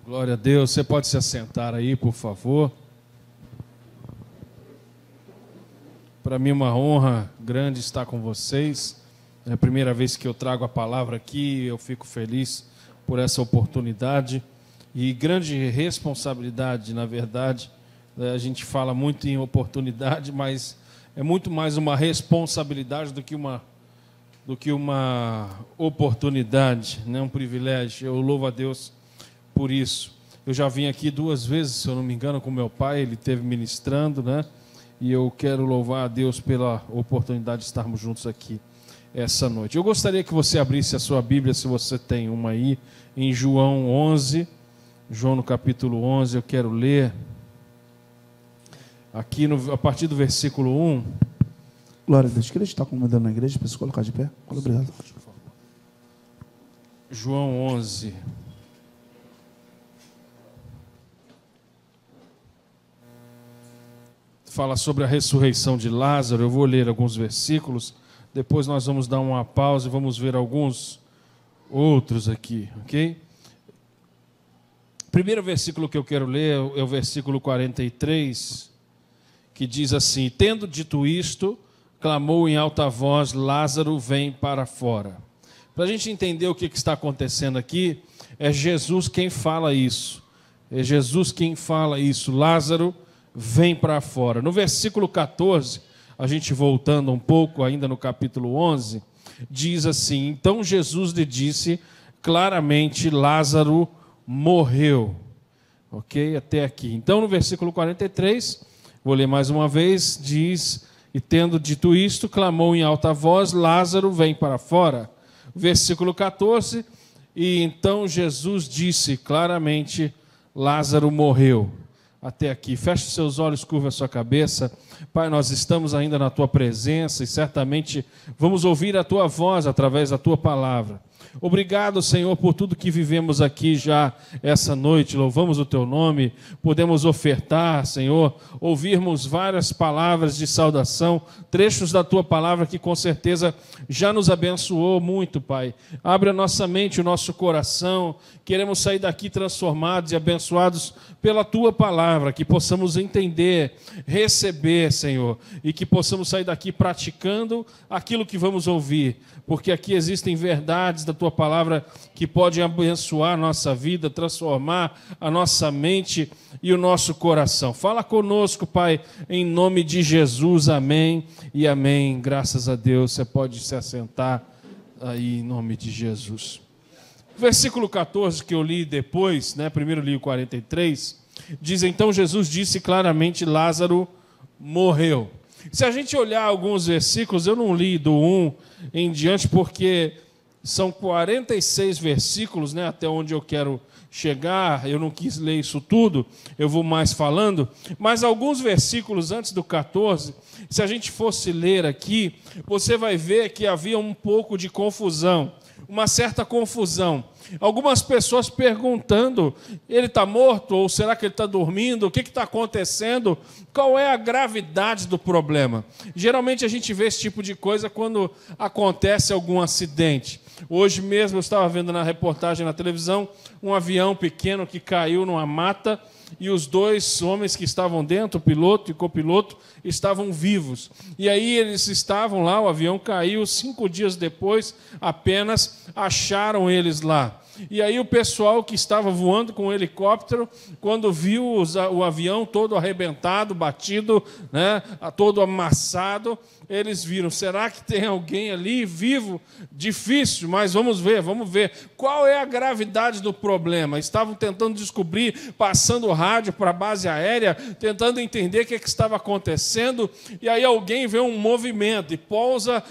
Glória a Deus. Você pode se assentar aí, por favor. Para mim é uma honra grande estar com vocês. É a primeira vez que eu trago a palavra aqui, eu fico feliz por essa oportunidade. E grande responsabilidade, na verdade. A gente fala muito em oportunidade, mas é muito mais uma responsabilidade do que uma oportunidade, né? Um privilégio. Eu louvo a Deus por isso. Eu já vim aqui 2 vezes, se eu não me engano, com meu pai, ele esteve ministrando, né? E eu quero louvar a Deus pela oportunidade de estarmos juntos aqui essa noite. Eu gostaria que você abrisse a sua Bíblia, se você tem uma aí, em João 11, João no capítulo 11, eu quero ler aqui a partir do versículo 1. Glória a Deus. Queria estar comandando na igreja, para se colocar de pé. Obrigado. João 11. Fala sobre a ressurreição de Lázaro. Eu vou ler alguns versículos, depois nós vamos dar uma pausa e vamos ver alguns outros aqui, ok? O primeiro versículo que eu quero ler é o versículo 43, que diz assim: tendo dito isto, clamou em alta voz, Lázaro, vem para fora. Para a gente entender o que está acontecendo aqui, é Jesus quem fala isso. É Jesus quem fala isso. Lázaro, vem para fora. No versículo 14, a gente voltando um pouco, ainda no capítulo 11, diz assim: então Jesus lhe disse claramente, Lázaro morreu. Ok? Até aqui. Então, no versículo 43, vou ler mais uma vez, diz: e tendo dito isto, clamou em alta voz, Lázaro, vem para fora. Versículo 14, e então Jesus disse claramente, Lázaro morreu. Até aqui. Feche seus olhos, curva a sua cabeça. Pai, nós estamos ainda na Tua presença e certamente vamos ouvir a Tua voz através da Tua palavra. Obrigado, Senhor, por tudo que vivemos aqui já essa noite. Louvamos o Teu nome. Podemos ofertar, Senhor, ouvirmos várias palavras de saudação, trechos da Tua palavra que com certeza já nos abençoou muito, Pai. Abre a nossa mente, o nosso coração. Queremos sair daqui transformados e abençoados pela Tua palavra, que possamos entender, receber, Senhor, e que possamos sair daqui praticando aquilo que vamos ouvir, porque aqui existem verdades da Tua palavra que podem abençoar a nossa vida, transformar a nossa mente e o nosso coração. Fala conosco, Pai, em nome de Jesus, amém e amém. Graças a Deus, você pode se assentar aí em nome de Jesus. Versículo 14 que eu li depois, né? Primeiro li o 43, diz: então Jesus disse claramente, Lázaro morreu. Se a gente olhar alguns versículos, eu não li do 1 em diante, porque são 46 versículos, né, até onde eu quero chegar. Eu não quis ler isso tudo, eu vou mais falando, mas alguns versículos antes do 14, se a gente fosse ler aqui, você vai ver que havia um pouco de confusão, uma certa confusão. Algumas pessoas perguntando, ele está morto ou será que ele está dormindo? O que está acontecendo? Qual é a gravidade do problema? Geralmente a gente vê esse tipo de coisa quando acontece algum acidente. Hoje mesmo eu estava vendo na reportagem na televisão um avião pequeno que caiu numa mata e os 2 homens que estavam dentro, o piloto e o copiloto, estavam vivos. E aí eles estavam lá, o avião caiu, 5 dias depois apenas acharam eles lá. E aí o pessoal que estava voando com o helicóptero, quando viu o avião todo arrebentado, batido, né, todo amassado, eles viram, será que tem alguém ali vivo? Difícil, mas vamos ver. Qual é a gravidade do problema? Estavam tentando descobrir, passando o rádio para a base aérea, tentando entender o que estava acontecendo, e aí alguém vê um movimento, e pousa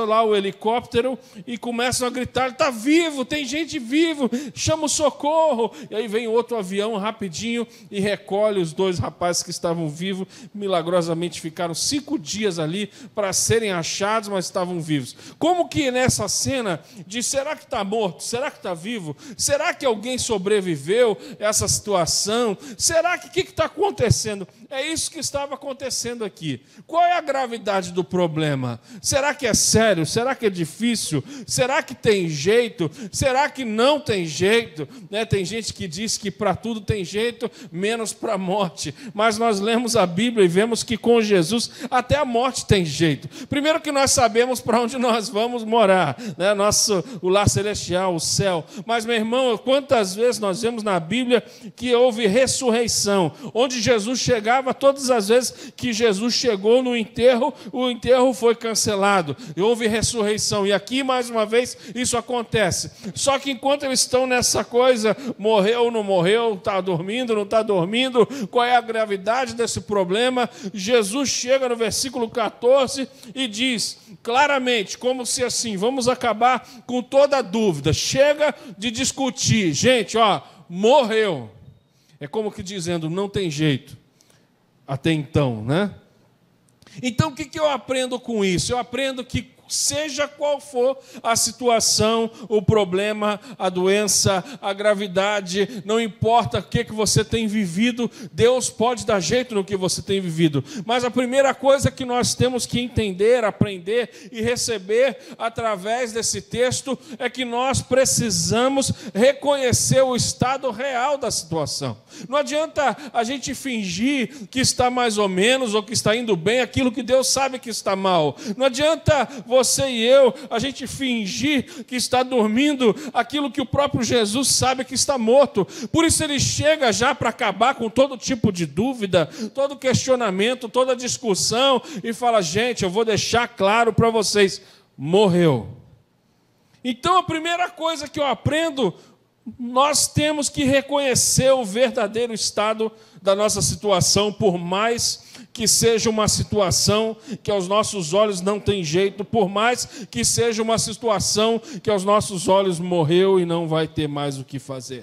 lá o helicóptero, e começam a gritar, está vivo, tem gente vivo, chama o socorro. E aí vem outro avião rapidinho e recolhe os 2 rapazes que estavam vivos, milagrosamente ficaram 5 dias ali, para serem achados, mas estavam vivos. Como que nessa cena de será que está morto? Será que está vivo? Será que alguém sobreviveu a essa situação? Será que o que está acontecendo? É isso que estava acontecendo aqui. Qual é a gravidade do problema? Será que é sério? Será que é difícil? Será que tem jeito? Será que não? não tem jeito, né? Tem gente que diz que para tudo tem jeito, menos para a morte. Mas nós lemos a Bíblia e vemos que com Jesus até a morte tem jeito. Primeiro que nós sabemos para onde nós vamos morar, né? O lar celestial, o céu. Mas, meu irmão, quantas vezes nós vemos na Bíblia que houve ressurreição, onde Jesus chegava, todas as vezes que Jesus chegou no enterro, o enterro foi cancelado, e houve ressurreição. E aqui, mais uma vez, isso acontece. Só que enquanto eles estão nessa coisa, morreu, não morreu, está dormindo, não está dormindo, qual é a gravidade desse problema? Jesus chega no versículo 14 e diz claramente, como se assim, vamos acabar com toda a dúvida, chega de discutir, gente, morreu. É como que dizendo, não tem jeito, até então, né? Então, o que eu aprendo com isso? Eu aprendo que, seja qual for a situação, o problema, a doença, a gravidade, não importa o que você tem vivido, Deus pode dar jeito no que você tem vivido. Mas a primeira coisa que nós temos que entender, aprender e receber através desse texto é que nós precisamos reconhecer o estado real da situação. Não adianta a gente fingir que está mais ou menos ou que está indo bem aquilo que Deus sabe que está mal. Não adianta você e eu, a gente fingir que está dormindo aquilo que o próprio Jesus sabe que está morto. Por isso ele chega já para acabar com todo tipo de dúvida, todo questionamento, toda discussão e fala, gente, eu vou deixar claro para vocês, morreu. Então a primeira coisa que eu aprendo, nós temos que reconhecer o verdadeiro estado da nossa situação, por mais que seja uma situação que aos nossos olhos não tem jeito, por mais que seja uma situação que aos nossos olhos morreu e não vai ter mais o que fazer.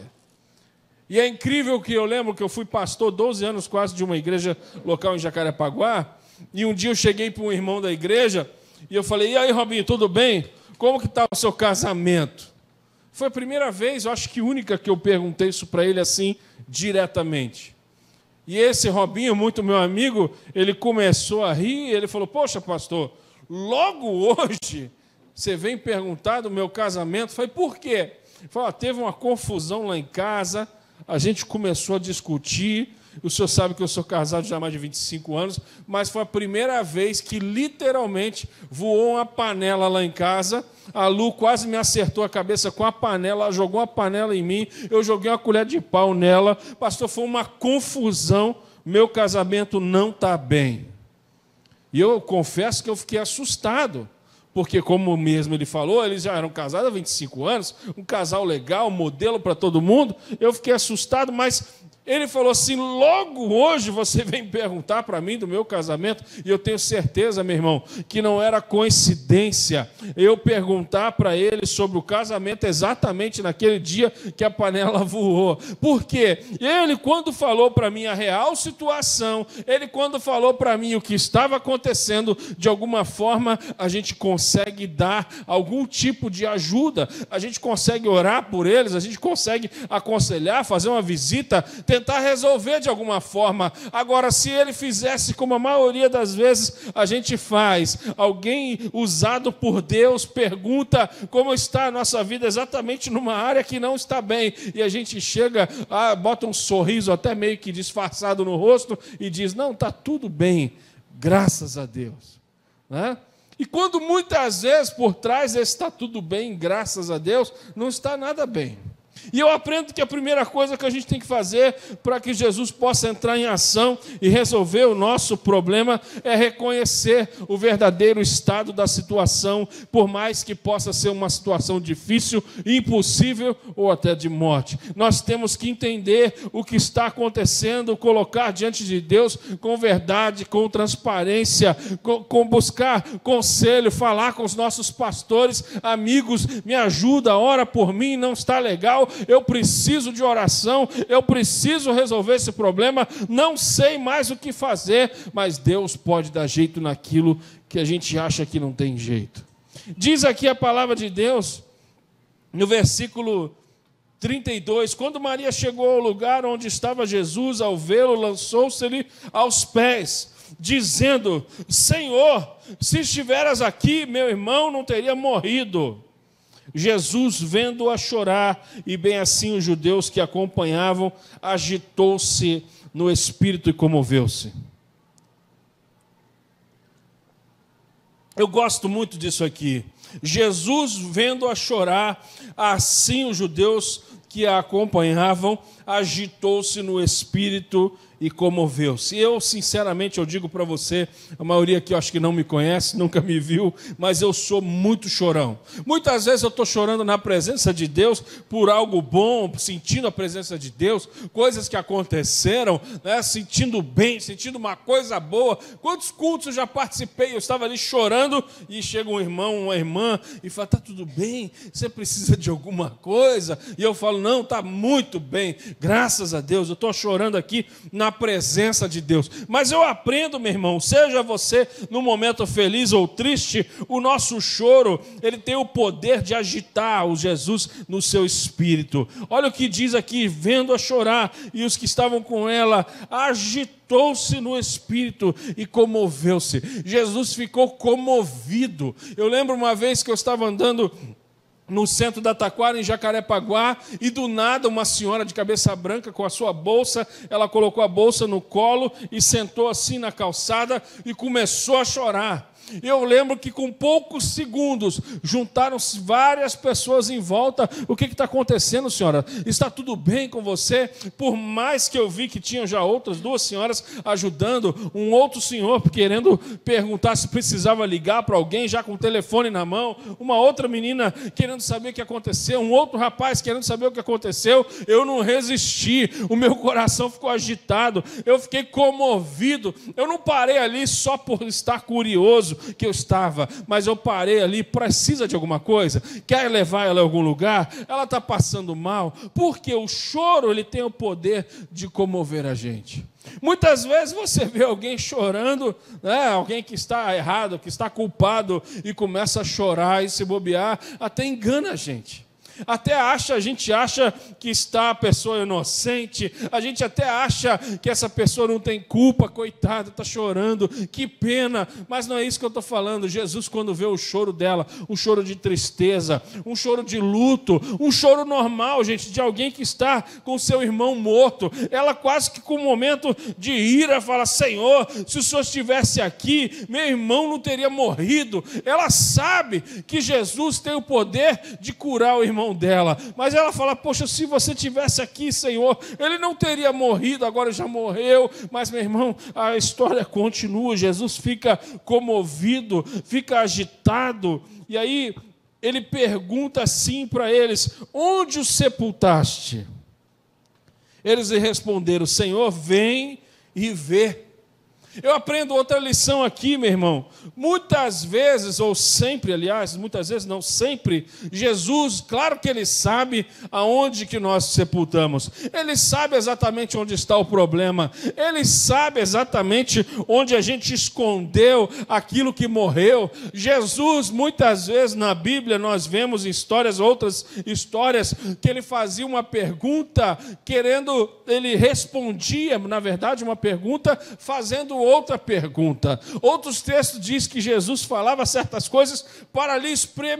E é incrível que eu lembro que eu fui pastor 12 anos quase de uma igreja local em Jacarepaguá, e um dia eu cheguei para um irmão da igreja e eu falei, e aí, Robinho, tudo bem? Como que está o seu casamento? Foi a primeira vez, eu acho que única, que eu perguntei isso para ele assim, diretamente. E esse Robinho, muito meu amigo, ele começou a rir, e ele falou, poxa, pastor, logo hoje você vem perguntar do meu casamento? Eu falei, por quê? Ele falou, teve uma confusão lá em casa, a gente começou a discutir, o senhor sabe que eu sou casado já há mais de 25 anos, mas foi a primeira vez que literalmente voou uma panela lá em casa, a Lu quase me acertou a cabeça com a panela, ela jogou a panela em mim, eu joguei uma colher de pau nela, pastor, foi uma confusão, meu casamento não está bem. E eu confesso que eu fiquei assustado, porque como mesmo ele falou, eles já eram casados há 25 anos, um casal legal, modelo para todo mundo, eu fiquei assustado, mas ele falou assim, logo hoje você vem perguntar para mim do meu casamento, e eu tenho certeza, meu irmão, que não era coincidência eu perguntar para ele sobre o casamento exatamente naquele dia que a panela voou. Por quê? Ele, quando falou para mim a real situação, ele, quando falou para mim o que estava acontecendo, de alguma forma a gente consegue dar algum tipo de ajuda, a gente consegue orar por eles, a gente consegue aconselhar, fazer uma visita, tentar resolver de alguma forma. Agora, se ele fizesse como a maioria das vezes a gente faz, alguém usado por Deus pergunta como está a nossa vida exatamente numa área que não está bem, e a gente chega, bota um sorriso até meio que disfarçado no rosto e diz, não, está tudo bem, graças a Deus, né? E quando muitas vezes por trás desse está tudo bem, graças a Deus, não está nada bem. E eu aprendo que a primeira coisa que a gente tem que fazer para que Jesus possa entrar em ação e resolver o nosso problema é reconhecer o verdadeiro estado da situação, por mais que possa ser uma situação difícil, impossível ou até de morte. Nós temos que entender o que está acontecendo, colocar diante de Deus com verdade, com transparência, com buscar conselho, falar com os nossos pastores, amigos, me ajuda, ora por mim, não está legal, eu preciso de oração, eu preciso resolver esse problema, não sei mais o que fazer, mas Deus pode dar jeito naquilo que a gente acha que não tem jeito. Diz aqui a palavra de Deus, no versículo 32, quando Maria chegou ao lugar onde estava Jesus, ao vê-lo, lançou-se-lhe aos pés, dizendo, Senhor, se estiveras aqui, meu irmão não teria morrido. Jesus, vendo-a chorar, e bem assim os judeus que acompanhavam, agitou-se no espírito e comoveu-se. Eu gosto muito disso aqui. Jesus, vendo-a chorar, assim os judeus que a acompanhavam, agitou-se no espírito e comoveu-se. Eu, sinceramente, eu digo para você, a maioria aqui eu acho que não me conhece, nunca me viu, mas eu sou muito chorão. Muitas vezes eu estou chorando na presença de Deus por algo bom, sentindo a presença de Deus, coisas que aconteceram, né, sentindo bem, sentindo uma coisa boa. Quantos cultos eu já participei, eu estava ali chorando e chega um irmão, uma irmã e fala, está tudo bem? Você precisa de alguma coisa? E eu falo, não, está muito bem, graças a Deus, eu estou chorando aqui na presença de Deus. Mas eu aprendo, meu irmão, seja você no momento feliz ou triste, o nosso choro, ele tem o poder de agitar o Jesus no seu espírito. Olha o que diz aqui, vendo-a chorar, e os que estavam com ela, agitou-se no espírito e comoveu-se. Jesus ficou comovido. Eu lembro uma vez que eu estava andando no centro da Taquara, em Jacarepaguá, e do nada uma senhora de cabeça branca com a sua bolsa, ela colocou a bolsa no colo e sentou assim na calçada e começou a chorar. Eu lembro que com poucos segundos juntaram-se várias pessoas em volta. O que está acontecendo, senhora? Está tudo bem com você? Por mais que eu vi que tinham já outras duas senhoras ajudando, um outro senhor querendo perguntar se precisava ligar para alguém, já com o telefone na mão, uma outra menina querendo saber o que aconteceu, um outro rapaz querendo saber o que aconteceu. Eu não resisti, o meu coração ficou agitado, eu fiquei comovido. Eu não parei ali só por estar curioso que eu estava, mas eu parei ali, precisa de alguma coisa, quer levar ela a algum lugar, ela está passando mal, porque o choro ele tem o poder de comover a gente. Muitas vezes você vê alguém chorando, né? Alguém que está errado, que está culpado, e começa a chorar e se bobear, até engana a gente. A gente acha que está a pessoa inocente, a gente até acha que essa pessoa não tem culpa, coitada, está chorando, que pena, mas não é isso que eu estou falando. Jesus, quando vê o choro dela, um choro de tristeza, um choro de luto, um choro normal, gente, de alguém que está com seu irmão morto, ela quase que com um momento de ira fala, Senhor, se o Senhor estivesse aqui, meu irmão não teria morrido. Ela sabe que Jesus tem o poder de curar o irmão dela, mas ela fala, poxa, se você tivesse aqui, Senhor, ele não teria morrido, agora já morreu. Mas, meu irmão, a história continua. Jesus fica comovido, fica agitado, e aí ele pergunta assim para eles, onde o sepultaste? Eles lhe responderam, Senhor, vem e vê. Eu aprendo outra lição aqui, meu irmão. Muitas vezes, ou sempre, aliás, muitas vezes não, sempre, Jesus, claro que Ele sabe aonde que nós sepultamos. Ele sabe exatamente onde está o problema. Ele sabe exatamente onde a gente escondeu aquilo que morreu. Jesus, muitas vezes na Bíblia, nós vemos histórias, outras histórias, que Ele fazia uma pergunta, Ele respondia, na verdade, uma pergunta, fazendo outra pergunta. Outros textos dizem que Jesus falava certas coisas para ali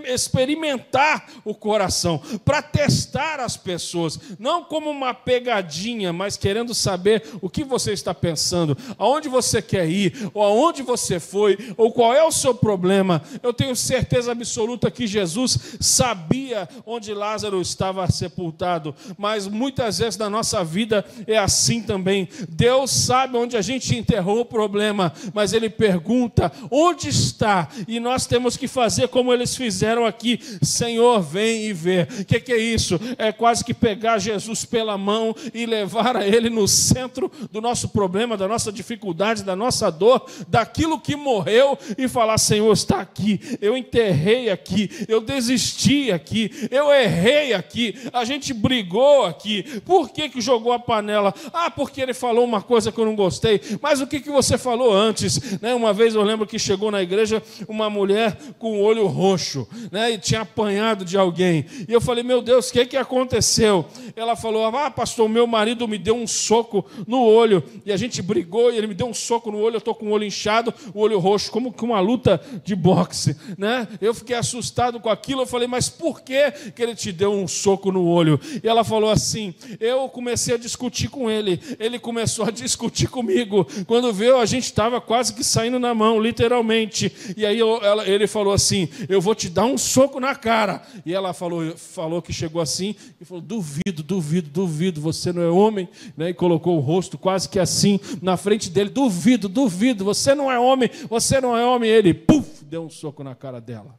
experimentar o coração, para testar as pessoas, não como uma pegadinha, mas querendo saber o que você está pensando, aonde você quer ir, ou aonde você foi, ou qual é o seu problema. Eu tenho certeza absoluta que Jesus sabia onde Lázaro estava sepultado, mas muitas vezes na nossa vida é assim também. Deus sabe onde a gente enterrou o problema, mas Ele pergunta, onde está? E nós temos que fazer como eles fizeram aqui, Senhor, vem e vê. O que é isso? É quase que pegar Jesus pela mão e levar a Ele no centro do nosso problema, da nossa dificuldade, da nossa dor, daquilo que morreu, e falar, Senhor, está aqui, eu enterrei aqui, eu desisti aqui, eu errei aqui, a gente brigou aqui. Por que jogou a panela? Ah, porque ele falou uma coisa que eu não gostei. Mas o que você você falou antes, né? Uma vez eu lembro que chegou na igreja uma mulher com o olho roxo, né? E tinha apanhado de alguém. E eu falei, meu Deus, o que aconteceu? Ela falou, pastor, meu marido me deu um soco no olho, e a gente brigou, e ele me deu um soco no olho, eu estou com o olho inchado, o olho roxo, como que uma luta de boxe, né? Eu fiquei assustado com aquilo, eu falei, mas por que ele te deu um soco no olho? E ela falou assim, eu comecei a discutir com ele começou a discutir comigo, quando veio a gente estava quase que saindo na mão, literalmente, e aí ele falou assim, eu vou te dar um soco na cara, e ela falou que chegou assim, e falou, duvido, você não é homem, né? E colocou o rosto quase que assim, na frente dele, duvido, você não é homem, ele, puf, deu um soco na cara dela.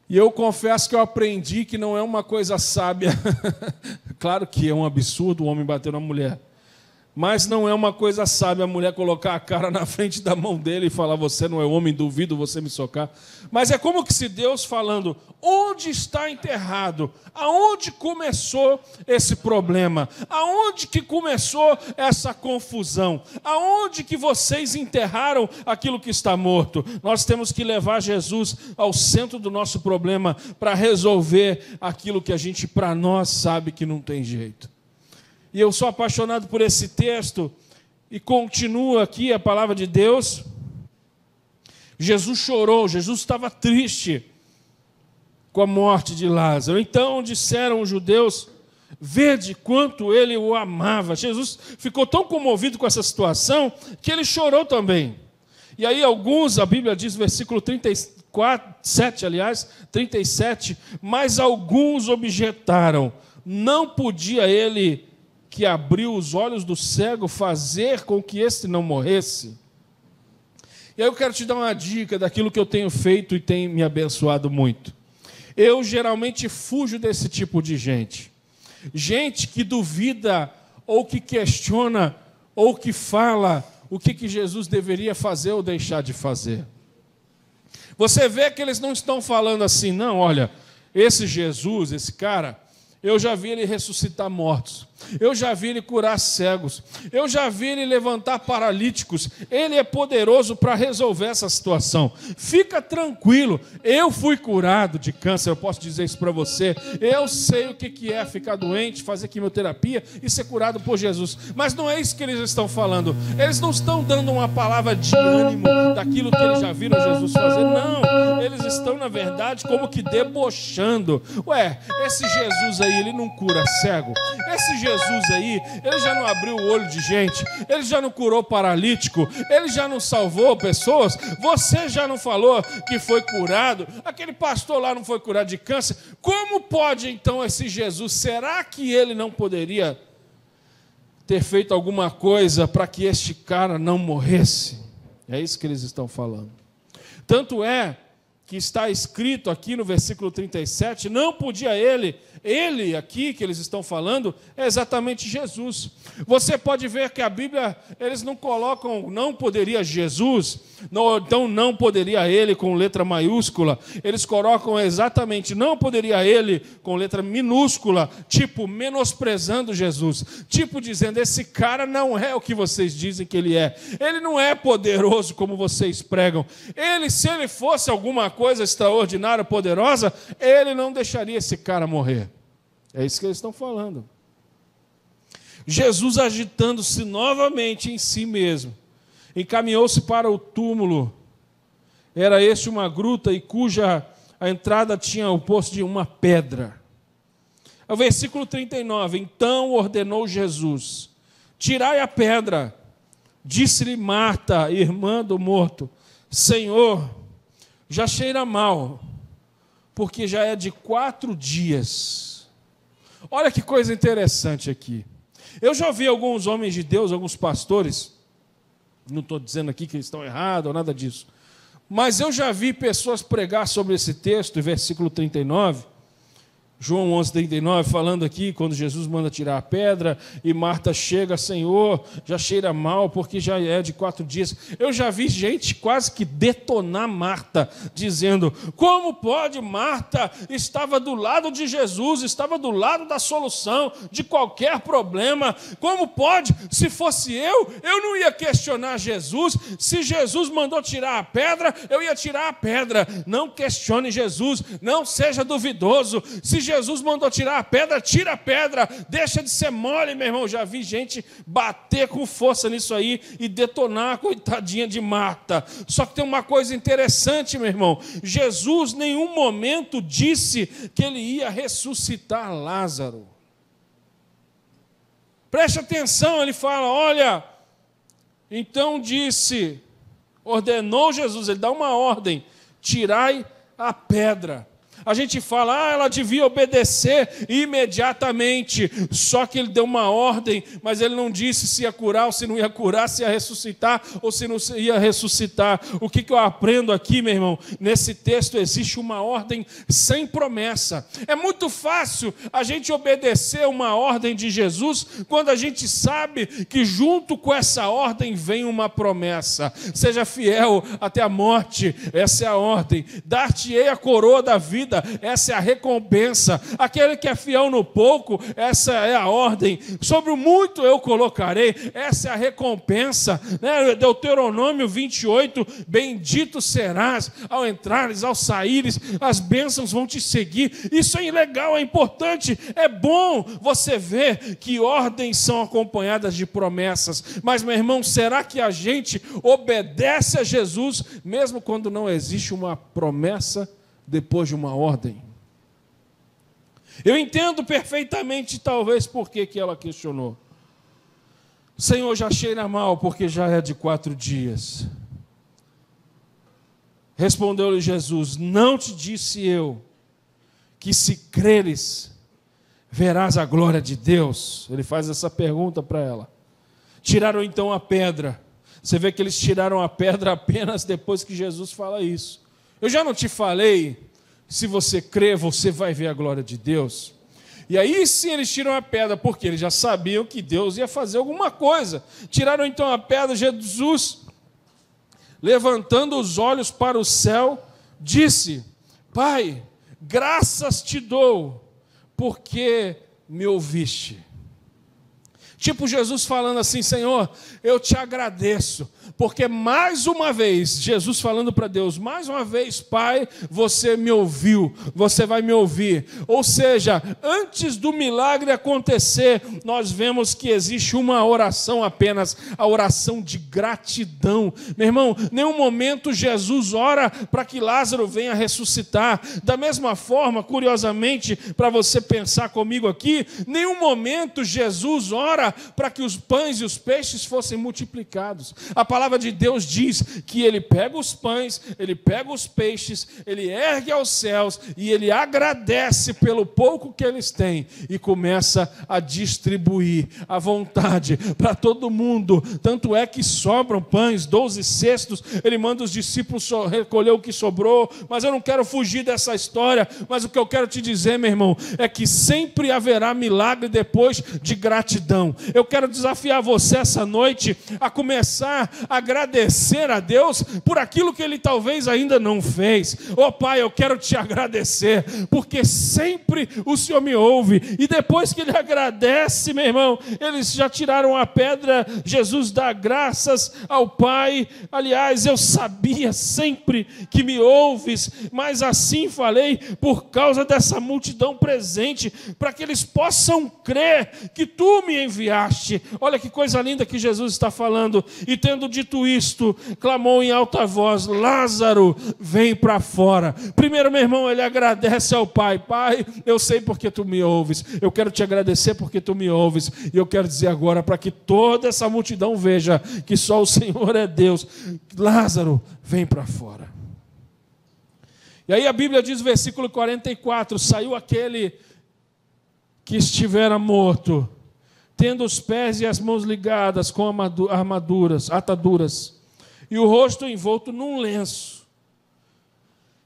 E eu confesso que eu aprendi que não é uma coisa sábia. Claro que é um absurdo o homem bater na mulher. Mas não é uma coisa sábia a mulher colocar a cara na frente da mão dele e falar, você não é homem, duvido você me socar. Mas é como que se Deus falando, onde está enterrado? Aonde começou esse problema? Aonde que começou essa confusão? Aonde que vocês enterraram aquilo que está morto? Nós temos que levar Jesus ao centro do nosso problema para resolver aquilo que a gente, para nós, sabe que não tem jeito. E eu sou apaixonado por esse texto, e continua aqui a palavra de Deus. Jesus chorou, Jesus estava triste com a morte de Lázaro. Então disseram os judeus, vede quanto ele o amava. Jesus ficou tão comovido com essa situação, que ele chorou também. E aí alguns, a Bíblia diz, versículo 37, mas alguns objetaram, não podia ele, que abriu os olhos do cego, fazer com que este não morresse? E aí eu quero te dar uma dica daquilo que eu tenho feito e tem me abençoado muito. Eu geralmente fujo desse tipo de gente. Gente que duvida, ou que questiona, ou que fala o que Jesus deveria fazer ou deixar de fazer. Você vê que eles não estão falando assim, não, olha, esse Jesus, esse cara, eu já vi ele ressuscitar mortos. Eu já vi ele curar cegos. Eu já vi ele levantar paralíticos. Ele é poderoso para resolver essa situação. Fica tranquilo. Eu fui curado de câncer. Eu posso dizer isso para você. Eu sei o que é ficar doente, fazer quimioterapia e ser curado por Jesus. Mas não é isso que eles estão falando. Eles não estão dando uma palavra de ânimo daquilo que eles já viram Jesus fazer. Não. Eles estão, na verdade, como que debochando. Ué, esse Jesus aí, ele não cura cego? Esse Jesus aí, ele já não abriu o olho de gente, ele já não curou paralítico, ele já não salvou pessoas, você já não falou que foi curado, aquele pastor lá não foi curado de câncer, como pode então esse Jesus, será que ele não poderia ter feito alguma coisa para que este cara não morresse? É isso que eles estão falando. Tanto é que está escrito aqui no versículo 37, não podia ele aqui que eles estão falando, é exatamente Jesus. Você pode ver que a Bíblia, eles não colocam, não poderia Jesus, então não poderia ele com letra maiúscula, eles colocam exatamente, não poderia ele com letra minúscula, tipo menosprezando Jesus, tipo dizendo, esse cara não é o que vocês dizem que ele não é poderoso como vocês pregam, se ele fosse alguma coisa extraordinária, poderosa, ele não deixaria esse cara morrer. É isso que eles estão falando. Jesus, agitando-se novamente em si mesmo, encaminhou-se para o túmulo. Era este uma gruta e cuja a entrada tinha o posto de uma pedra. O versículo 39, então ordenou Jesus, tirai a pedra. Disse-lhe Marta, irmã do morto, Senhor, já cheira mal, porque já é de 4 dias. Olha que coisa interessante aqui. Eu já vi alguns homens de Deus, alguns pastores, não estou dizendo aqui que eles estão errados ou nada disso, mas eu já vi pessoas pregar sobre esse texto, versículo 39, João 11:39, falando aqui, quando Jesus manda tirar a pedra, e Marta chega, Senhor, já cheira mal, porque já é de 4 dias. Eu já vi gente quase que detonar Marta, dizendo, como pode? Marta estava do lado de Jesus, estava do lado da solução de qualquer problema. Como pode? Se fosse eu não ia questionar Jesus. Se Jesus mandou tirar a pedra, eu ia tirar a pedra. Não questione Jesus, não seja duvidoso. Se Jesus mandou tirar a pedra, tira a pedra, deixa de ser mole, meu irmão. Já vi gente bater com força nisso aí e detonar a coitadinha de Marta. Só que tem uma coisa interessante, meu irmão. Jesus em nenhum momento disse que ele ia ressuscitar Lázaro. Preste atenção, ele fala, olha, então disse, ordenou Jesus, ele dá uma ordem, tirai a pedra. A gente fala, ela devia obedecer imediatamente. Só que ele deu uma ordem, mas ele não disse se ia curar ou se não ia curar, se ia ressuscitar ou se não ia ressuscitar. O que eu aprendo aqui, meu irmão? Nesse texto existe uma ordem sem promessa. É muito fácil a gente obedecer uma ordem de Jesus quando a gente sabe que junto com essa ordem vem uma promessa. Seja fiel até a morte, essa é a ordem. Dar-te-ei a coroa da vida, essa é a recompensa. Aquele que é fiel no pouco, essa é a ordem. Sobre o muito eu colocarei, essa é a recompensa. Deuteronômio 28, bendito serás ao entrares, ao saíres, as bênçãos vão te seguir. Isso é legal, é importante, é bom você ver que ordens são acompanhadas de promessas. Mas, meu irmão, será que a gente obedece a Jesus mesmo quando não existe uma promessa depois de uma ordem? Eu entendo perfeitamente, talvez, por que ela questionou. Senhor, já cheira mal, porque já é de 4 dias. Respondeu-lhe Jesus, não te disse eu, que se creres, verás a glória de Deus? Ele faz essa pergunta para ela. Tiraram então a pedra. Você vê que eles tiraram a pedra apenas depois que Jesus fala isso. Eu já não te falei, se você crer, você vai ver a glória de Deus? E aí sim eles tiram a pedra, porque eles já sabiam que Deus ia fazer alguma coisa. Tiraram então a pedra, Jesus, levantando os olhos para o céu, disse, Pai, graças te dou, porque me ouviste. Tipo Jesus falando assim, Senhor, eu te agradeço, porque mais uma vez, Jesus falando para Deus, mais uma vez, Pai, você me ouviu, você vai me ouvir. Ou seja, antes do milagre acontecer, nós vemos que existe uma oração apenas, a oração de gratidão. Meu irmão, em nenhum momento Jesus ora para que Lázaro venha ressuscitar. Da mesma forma, curiosamente, para você pensar comigo aqui, em nenhum momento Jesus ora para que os pães e os peixes fossem multiplicados. A palavra de Deus diz que ele pega os pães, ele pega os peixes, ele ergue aos céus e ele agradece pelo pouco que eles têm e começa a distribuir à vontade para todo mundo. Tanto é que sobram pães, 12 cestos, ele manda os discípulos recolher o que sobrou. Mas eu não quero fugir dessa história, mas o que eu quero te dizer, meu irmão, é que sempre haverá milagre depois de gratidão. Eu quero desafiar você essa noite a começar a agradecer a Deus por aquilo que Ele talvez ainda não fez. Oh Pai, eu quero te agradecer, porque sempre o Senhor me ouve. E depois que Ele agradece, meu irmão, eles já tiraram a pedra, Jesus dá graças ao Pai. Aliás, eu sabia sempre que me ouves, mas assim falei por causa dessa multidão presente, para que eles possam crer que Tu me enviaste. Olha que coisa linda que Jesus está falando. E tendo dito isto, clamou em alta voz, Lázaro, vem para fora. Primeiro, meu irmão, ele agradece ao Pai. Pai, eu sei porque Tu me ouves. Eu quero te agradecer porque Tu me ouves. E eu quero dizer agora, para que toda essa multidão veja que só o Senhor é Deus. Lázaro, vem para fora. E aí a Bíblia diz, versículo 44, saiu aquele que estivera morto, tendo os pés e as mãos ligadas com ataduras, e o rosto envolto num lenço.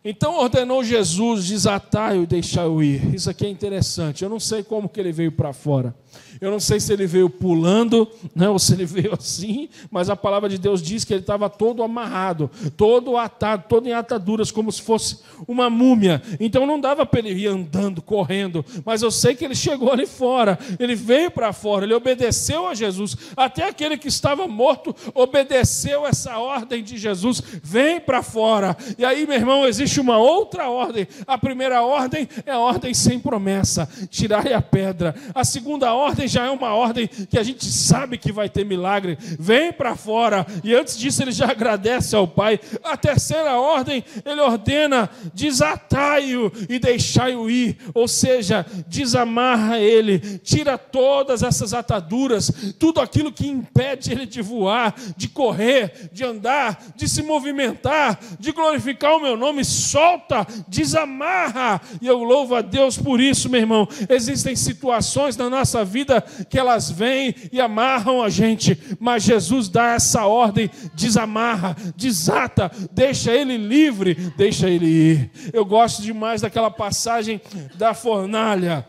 Então ordenou Jesus, desatai-o e deixai-o ir. Isso aqui é interessante. Eu não sei como que ele veio para fora. Eu não sei se ele veio pulando, né, ou se ele veio assim, mas a palavra de Deus diz que ele estava todo amarrado, todo atado, todo em ataduras, como se fosse uma múmia. Então não dava para ele ir andando, correndo, mas eu sei que ele chegou ali fora, ele veio para fora, ele obedeceu a Jesus. Até aquele que estava morto obedeceu essa ordem de Jesus, vem para fora. E aí, meu irmão, existe uma outra ordem. A primeira ordem é a ordem sem promessa, tirai a pedra. A segunda ordem já é uma ordem que a gente sabe que vai ter milagre, vem para fora, e antes disso ele já agradece ao Pai. A terceira ordem, ele ordena, desatai-o e deixai-o ir, ou seja, desamarra ele, tira todas essas ataduras, tudo aquilo que impede ele de voar, de correr, de andar, de se movimentar, de glorificar o meu nome, solta, desamarra, e eu louvo a Deus por isso, meu irmão. Existem situações na nossa vida que elas vêm e amarram a gente, mas Jesus dá essa ordem, desamarra, desata, deixa ele livre, deixa ele ir. Eu gosto demais daquela passagem da fornalha.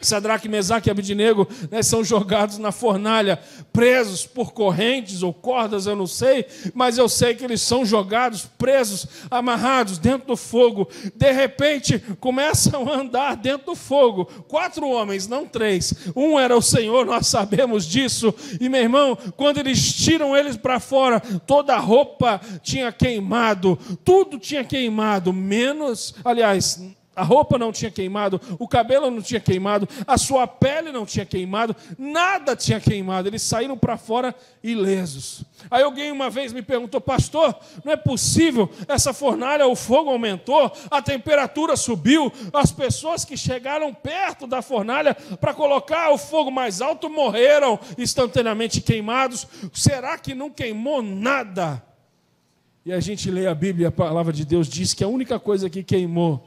Sadraque, Mesaque e Abednego, né, são jogados na fornalha, presos por correntes ou cordas, eu não sei, mas eu sei que eles são jogados, presos, amarrados dentro do fogo. De repente, começam a andar dentro do fogo. 4 homens, não 3. Um era o Senhor, nós sabemos disso. E, meu irmão, quando eles tiram eles para fora, toda a roupa tinha queimado, tudo tinha queimado, menos, aliás, a roupa não tinha queimado, o cabelo não tinha queimado, a sua pele não tinha queimado, nada tinha queimado. Eles saíram para fora ilesos. Aí alguém uma vez me perguntou: pastor, não é possível, essa fornalha, o fogo aumentou, a temperatura subiu, as pessoas que chegaram perto da fornalha para colocar o fogo mais alto morreram instantaneamente queimados. Será que não queimou nada? E a gente lê a Bíblia, a palavra de Deus diz que a única coisa que queimou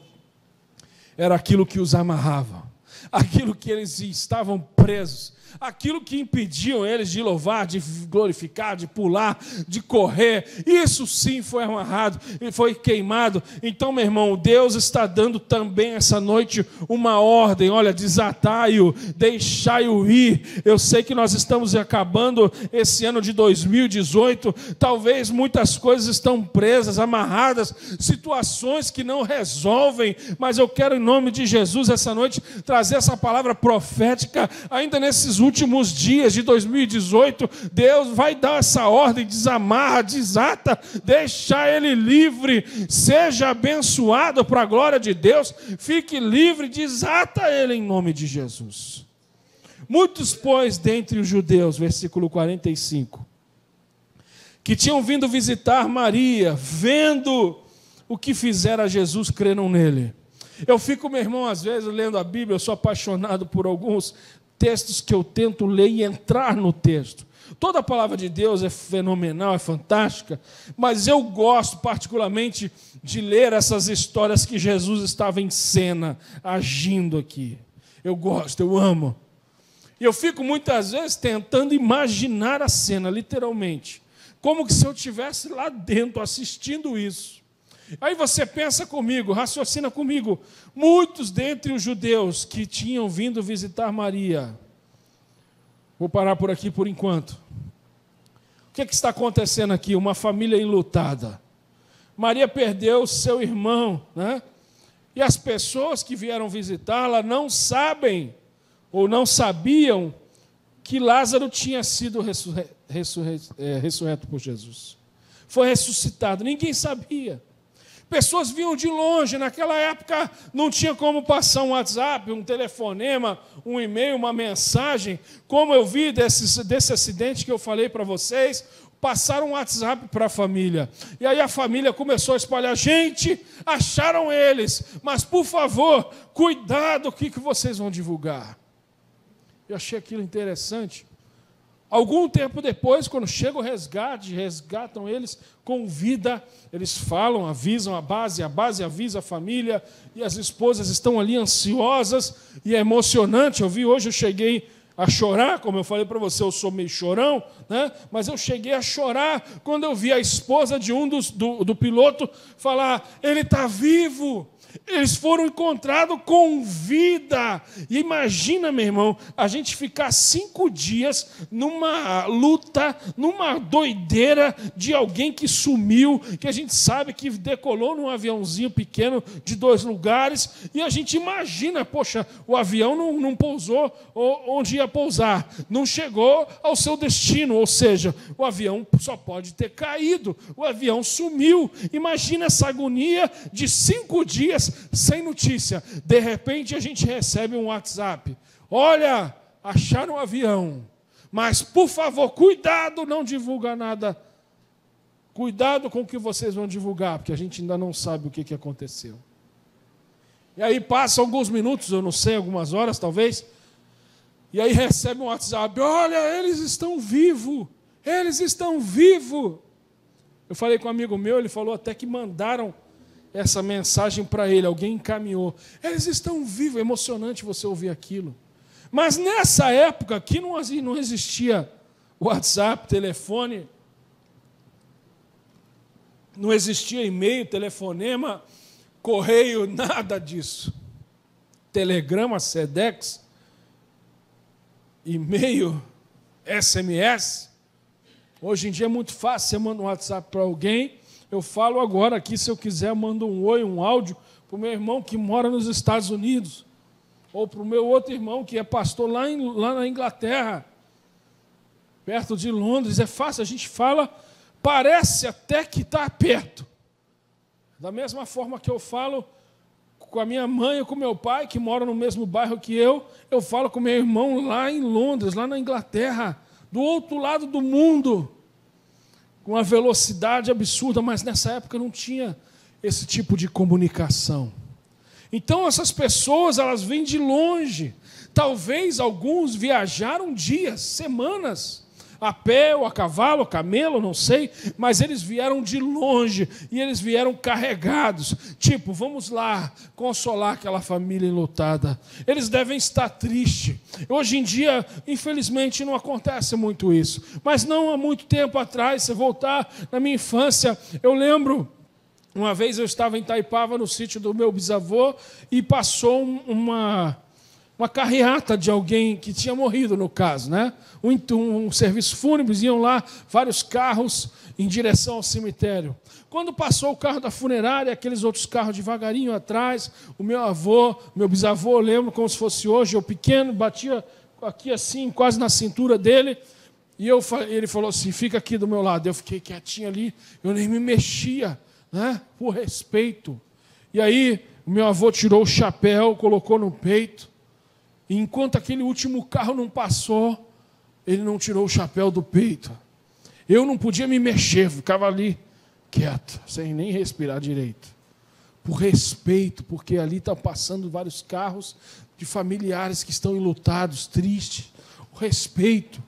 era aquilo que os amarrava, aquilo que eles estavam presos, aquilo que impediam eles de louvar, de glorificar, de pular, de correr. Isso sim foi amarrado e foi queimado. Então, meu irmão, Deus está dando também essa noite uma ordem: olha, desatai-o, deixai-o ir. Eu sei que nós estamos acabando esse ano de 2018, talvez muitas coisas estão presas, amarradas, situações que não resolvem, mas eu quero, em nome de Jesus, essa noite, trazer essa palavra profética. Ainda nesses últimos dias de 2018, Deus vai dar essa ordem: desamarra, desata, deixa ele livre, seja abençoado para a glória de Deus, fique livre, desata ele em nome de Jesus. Muitos, pois, dentre os judeus, versículo 45, que tinham vindo visitar Maria, vendo o que fizera Jesus, creram nele. Eu fico, meu irmão, às vezes lendo a Bíblia, eu sou apaixonado por alguns textos que eu tento ler e entrar no texto. Toda a palavra de Deus é fenomenal, é fantástica, mas eu gosto particularmente de ler essas histórias que Jesus estava em cena, agindo aqui. Eu gosto, eu amo. E eu fico muitas vezes tentando imaginar a cena, literalmente, como que se eu estivesse lá dentro assistindo isso. Aí você pensa comigo, raciocina comigo. Muitos dentre os judeus que tinham vindo visitar Maria. Vou parar por aqui por enquanto. O que está acontecendo aqui? Uma família enlutada. Maria perdeu seu irmão, né? E as pessoas que vieram visitá-la não sabem, ou não sabiam, que Lázaro tinha sido ressurreto por Jesus. Foi ressuscitado, ninguém sabia. Pessoas vinham de longe, naquela época não tinha como passar um WhatsApp, um telefonema, um e-mail, uma mensagem. Como eu vi desse acidente que eu falei para vocês, passaram um WhatsApp para a família. E aí a família começou a espalhar: gente, acharam eles, mas por favor, cuidado com o que vocês vão divulgar. Eu achei aquilo interessante. Algum tempo depois, quando chega o resgate, resgatam eles com vida, eles falam, avisam a base avisa a família, e as esposas estão ali ansiosas, e é emocionante. Eu cheguei a chorar, como eu falei para você, eu sou meio chorão, né? Mas eu cheguei a chorar quando eu vi a esposa de um do piloto falar, ele está vivo. Eles foram encontrados com vida. E imagina, meu irmão, a gente ficar 5 dias numa luta, numa doideira de alguém que sumiu, que a gente sabe que decolou num aviãozinho pequeno de 2 lugares, e a gente imagina, poxa, o avião não pousou onde ia pousar, não chegou ao seu destino, ou seja, o avião só pode ter caído, o avião sumiu. Imagina essa agonia de 5 dias sem notícia. De repente a gente recebe um WhatsApp. Olha, acharam um avião. Mas, por favor, cuidado, não divulga nada. Cuidado com o que vocês vão divulgar, porque a gente ainda não sabe o que aconteceu. E aí passam alguns minutos, eu não sei, algumas horas talvez, e aí recebe um WhatsApp. Olha, eles estão vivos. Eles estão vivos. Eu falei com um amigo meu, ele falou até que mandaram essa mensagem para ele, alguém encaminhou. Eles estão vivos, é emocionante você ouvir aquilo. Mas nessa época aqui não existia WhatsApp, telefone, não existia e-mail, telefonema, correio, nada disso. Telegrama, Sedex, e-mail, SMS. Hoje em dia é muito fácil, você manda um WhatsApp para alguém. Eu falo agora aqui, se eu quiser, eu mando um oi, um áudio para o meu irmão que mora nos Estados Unidos, ou para o meu outro irmão que é pastor lá na Inglaterra, perto de Londres. É fácil, a gente fala, parece até que está perto. Da mesma forma que eu falo com a minha mãe e com o meu pai, que moram no mesmo bairro que eu falo com meu irmão lá em Londres, lá na Inglaterra, do outro lado do mundo, com uma velocidade absurda, mas nessa época não tinha esse tipo de comunicação. Então essas pessoas, elas vêm de longe. Talvez alguns viajaram dias, semanas, a pé ou a cavalo, a camelo, não sei, mas eles vieram de longe e eles vieram carregados. Tipo, vamos lá consolar aquela família enlutada. Eles devem estar tristes. Hoje em dia, infelizmente, não acontece muito isso. Mas não há muito tempo atrás, se voltar na minha infância, eu lembro, uma vez eu estava em Itaipava, no sítio do meu bisavô, e passou uma carreata de alguém que tinha morrido, no caso, né? Um serviço fúnebre, iam lá vários carros em direção ao cemitério. Quando passou o carro da funerária, aqueles outros carros devagarinho atrás, o meu avô, meu bisavô, eu lembro como se fosse hoje, eu pequeno, batia aqui assim, quase na cintura dele, e ele falou assim, fica aqui do meu lado. Eu fiquei quietinho ali, eu nem me mexia, né? Por respeito. E aí, o meu avô tirou o chapéu, colocou no peito, e enquanto aquele último carro não passou, ele não tirou o chapéu do peito. Eu não podia me mexer, ficava ali quieto, sem nem respirar direito. Por respeito, porque ali estão passando vários carros de familiares que estão enlutados, tristes. O respeito.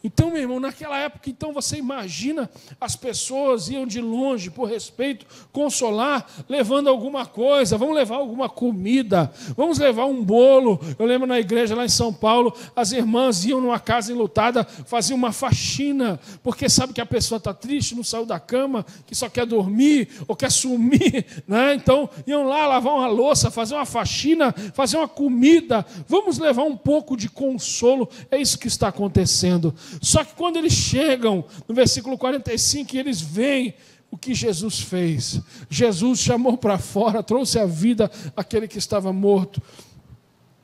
Então, meu irmão, naquela época, então você imagina, as pessoas iam de longe, por respeito, consolar, levando alguma coisa, vamos levar alguma comida, vamos levar um bolo. Eu lembro na igreja lá em São Paulo, as irmãs iam numa casa enlutada, faziam uma faxina, porque sabe que a pessoa está triste, não saiu da cama, que só quer dormir, ou quer sumir, né? Então, iam lá lavar uma louça, fazer uma faxina, fazer uma comida, vamos levar um pouco de consolo. É isso que está acontecendo. Só que quando eles chegam, no versículo 45, eles veem o que Jesus fez. Jesus chamou para fora, trouxe à vida aquele que estava morto.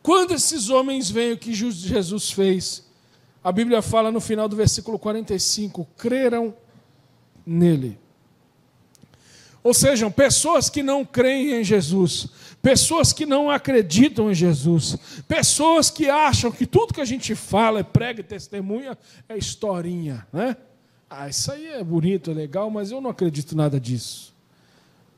Quando esses homens veem o que Jesus fez, a Bíblia fala no final do versículo 45, creram nele. Ou seja, pessoas que não creem em Jesus, pessoas que não acreditam em Jesus, pessoas que acham que tudo que a gente fala, prega e testemunha, é historinha, né? Isso aí é bonito, é legal, mas eu não acredito nada disso.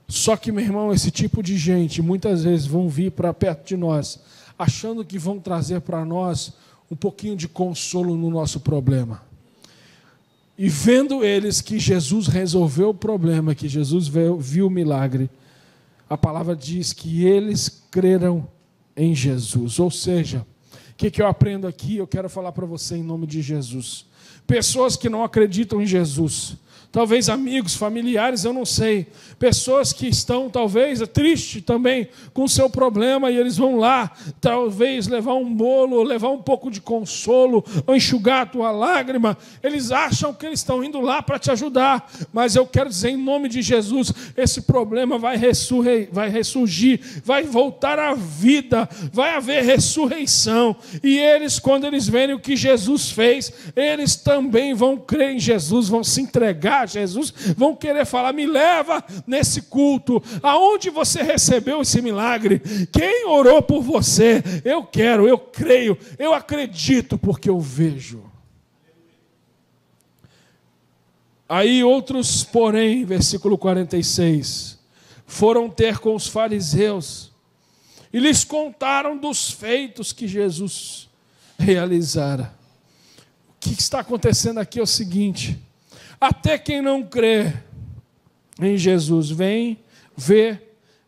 Só que, meu irmão, esse tipo de gente, muitas vezes vão vir para perto de nós, achando que vão trazer para nós um pouquinho de consolo no nosso problema. E vendo eles que Jesus resolveu o problema, que Jesus viu o milagre, a palavra diz que eles creram em Jesus. Ou seja, que eu aprendo aqui? Eu quero falar para você em nome de Jesus. Pessoas que não acreditam em Jesus, talvez amigos, familiares, eu não sei. Pessoas que estão, talvez, tristes também com o seu problema, e eles vão lá, talvez, levar um bolo, levar um pouco de consolo, ou enxugar a tua lágrima. Eles acham que eles estão indo lá para te ajudar, mas eu quero dizer, em nome de Jesus, esse problema vai ressurgir, vai voltar à vida, vai haver ressurreição. E eles, quando eles verem o que Jesus fez, eles também vão crer em Jesus, vão se entregar a Jesus, vão querer falar: me leva nesse culto, aonde você recebeu esse milagre, quem orou por você? Eu quero, eu creio, eu acredito, porque eu vejo. Aí outros, porém, versículo 46, foram ter com os fariseus e lhes contaram dos feitos que Jesus realizara. O que está acontecendo aqui é o seguinte: até quem não crê em Jesus vem, vê,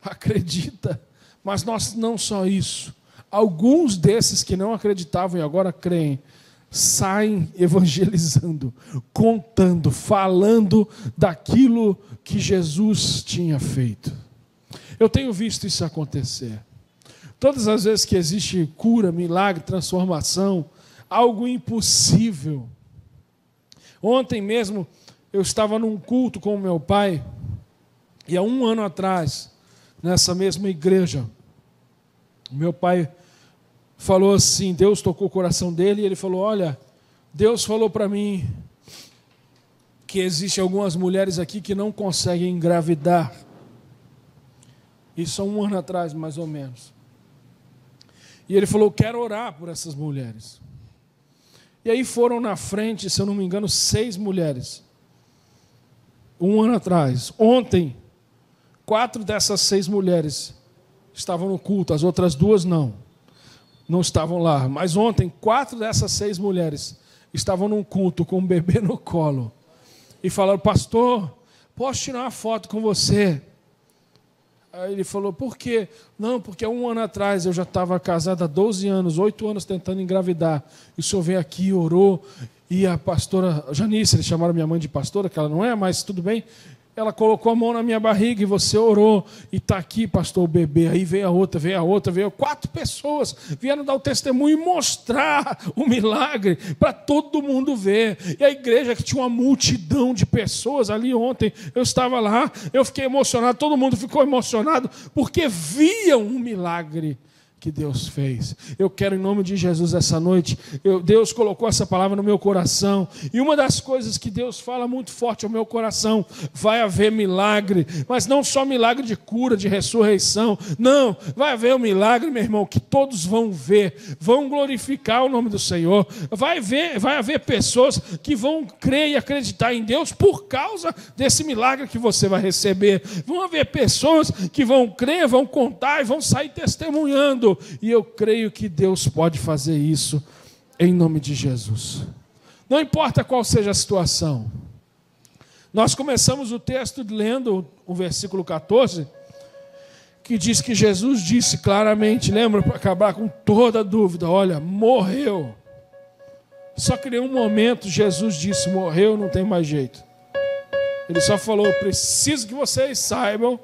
acredita. Mas não só isso. Alguns desses que não acreditavam e agora creem, saem evangelizando, contando, falando daquilo que Jesus tinha feito. Eu tenho visto isso acontecer. Todas as vezes que existe cura, milagre, transformação, algo impossível. Ontem mesmo eu estava num culto com o meu pai, e há 1 ano atrás, nessa mesma igreja, meu pai falou assim, Deus tocou o coração dele, e ele falou: olha, Deus falou para mim que existem algumas mulheres aqui que não conseguem engravidar. Isso há 1 ano atrás, mais ou menos. E ele falou: quero orar por essas mulheres. E aí foram na frente, se eu não me engano, 6 mulheres. 1 ano atrás. Ontem, 4 dessas 6 mulheres estavam no culto, as outras 2 não estavam lá. Mas ontem, 4 dessas 6 mulheres estavam num culto com um bebê no colo. E falaram: pastor, posso tirar uma foto com você? Aí ele falou: por quê? Não, porque há 1 ano atrás eu já estava casado há 12 anos, 8 anos tentando engravidar. E o senhor veio aqui, orou, e a pastora Janice, eles chamaram minha mãe de pastora, que ela não é, mas tudo bem. Ela colocou a mão na minha barriga e você orou. E está aqui, pastor, o bebê. Aí veio a outra, veio 4 pessoas. Vieram dar o testemunho e mostrar o milagre para todo mundo ver. E a igreja, que tinha uma multidão de pessoas ali ontem, eu estava lá, eu fiquei emocionado, todo mundo ficou emocionado, porque viam um milagre que Deus fez. Eu quero, em nome de Jesus, essa noite, Deus colocou essa palavra no meu coração, e uma das coisas que Deus fala muito forte ao meu coração: vai haver milagre, mas não só milagre de cura, de ressurreição, não, vai haver um milagre, meu irmão, que todos vão ver, vão glorificar o nome do Senhor, vai haver pessoas que vão crer e acreditar em Deus por causa desse milagre que você vai receber, vão haver pessoas que vão crer, vão contar e vão sair testemunhando. E eu creio que Deus pode fazer isso em nome de Jesus. Não importa qual seja a situação. Nós começamos o texto lendo o versículo 14, que diz que Jesus disse claramente, lembra, para acabar com toda dúvida: olha, morreu. Só que em um momento Jesus disse: morreu, não tem mais jeito. Ele só falou: preciso que vocês saibam,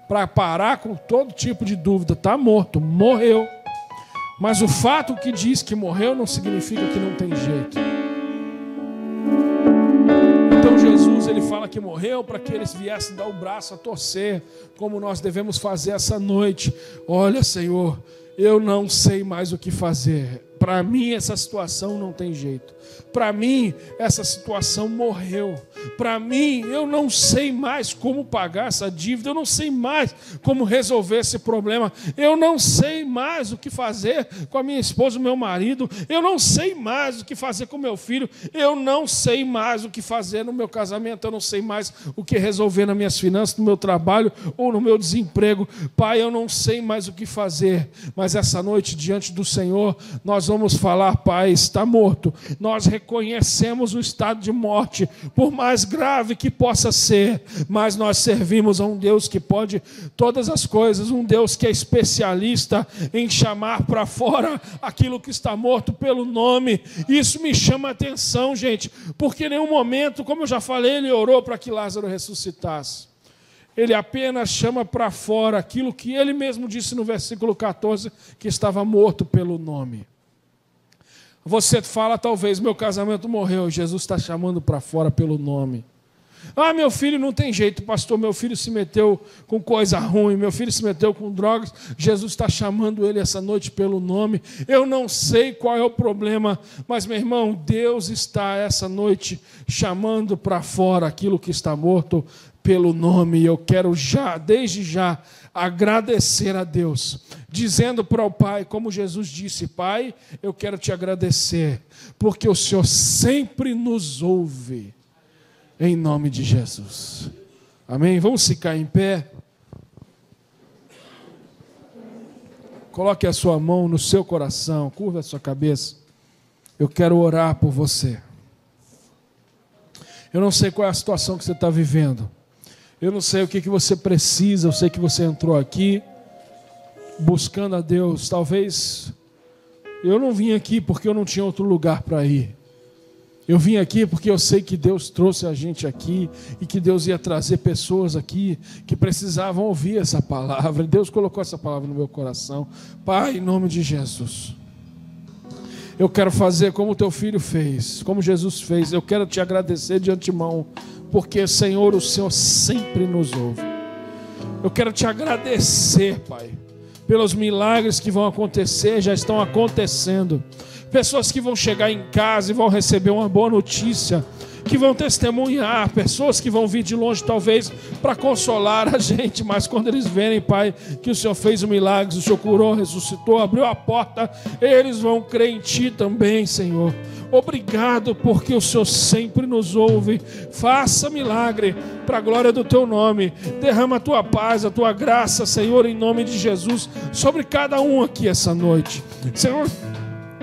para parar com todo tipo de dúvida: está morto, morreu. Mas o fato que diz que morreu não significa que não tem jeito. Então Jesus, ele fala que morreu para que eles viessem dar o braço a torcer, como nós devemos fazer essa noite. Olha, Senhor, eu não sei mais o que fazer. Para mim essa situação não tem jeito. Para mim essa situação morreu. Para mim eu não sei mais como pagar essa dívida. Eu não sei mais como resolver esse problema. Eu não sei mais o que fazer com a minha esposa, o meu marido. Eu não sei mais o que fazer com o meu filho. Eu não sei mais o que fazer no meu casamento. Eu não sei mais o que resolver nas minhas finanças, no meu trabalho ou no meu desemprego. Pai, eu não sei mais o que fazer. Mas essa noite, diante do Senhor, nós vamos falar, Pai, está morto. Nós reconhecemos o estado de morte, por mais grave que possa ser, mas nós servimos a um Deus que pode todas as coisas, um Deus que é especialista em chamar para fora aquilo que está morto pelo nome. Isso me chama a atenção, gente, porque em nenhum momento, como eu já falei, ele orou para que Lázaro ressuscitasse. Ele apenas chama para fora aquilo que ele mesmo disse no versículo 14, que estava morto pelo nome. Você fala, talvez, meu casamento morreu, Jesus está chamando para fora pelo nome. Ah, meu filho não tem jeito, pastor, meu filho se meteu com coisa ruim, meu filho se meteu com drogas, Jesus está chamando ele essa noite pelo nome. Eu não sei qual é o problema, mas, meu irmão, Deus está essa noite chamando para fora aquilo que está morto pelo nome. Eu quero já, desde já, agradecer a Deus, dizendo para o Pai, como Jesus disse, Pai, eu quero te agradecer, porque o Senhor sempre nos ouve. Em nome de Jesus. Amém? Vamos ficar em pé. Coloque a sua mão no seu coração, curva a sua cabeça. Eu quero orar por você. Eu não sei qual é a situação que você está vivendo. Eu não sei o que você precisa. Eu sei que você entrou aqui buscando a Deus. Talvez eu não vim aqui porque eu não tinha outro lugar para ir. Eu vim aqui porque eu sei que Deus trouxe a gente aqui e que Deus ia trazer pessoas aqui que precisavam ouvir essa palavra. Deus colocou essa palavra no meu coração. Pai, em nome de Jesus, eu quero fazer como o teu filho fez, como Jesus fez. Eu quero te agradecer de antemão, porque, Senhor, o Senhor sempre nos ouve. Eu quero te agradecer, Pai, pelos milagres que vão acontecer, já estão acontecendo. Pessoas que vão chegar em casa e vão receber uma boa notícia, que vão testemunhar, pessoas que vão vir de longe talvez para consolar a gente, mas quando eles verem, Pai, que o Senhor fez um milagre, o Senhor curou, ressuscitou, abriu a porta, eles vão crer em Ti também, Senhor. Obrigado porque o Senhor sempre nos ouve. Faça milagre para a glória do Teu nome. Derrama a Tua paz, a Tua graça, Senhor, em nome de Jesus, sobre cada um aqui essa noite. Senhor,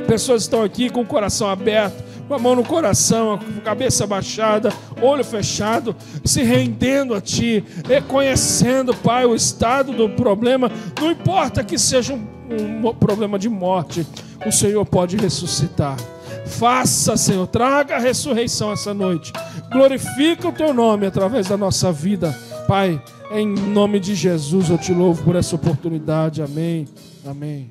pessoas estão aqui com o coração aberto, com a mão no coração, com a cabeça baixada, olho fechado, se rendendo a Ti, reconhecendo, Pai, o estado do problema. Não importa que seja um problema de morte, o Senhor pode ressuscitar. Faça, Senhor, traga a ressurreição essa noite. Glorifica o Teu nome através da nossa vida. Pai, em nome de Jesus eu Te louvo por essa oportunidade. Amém. Amém.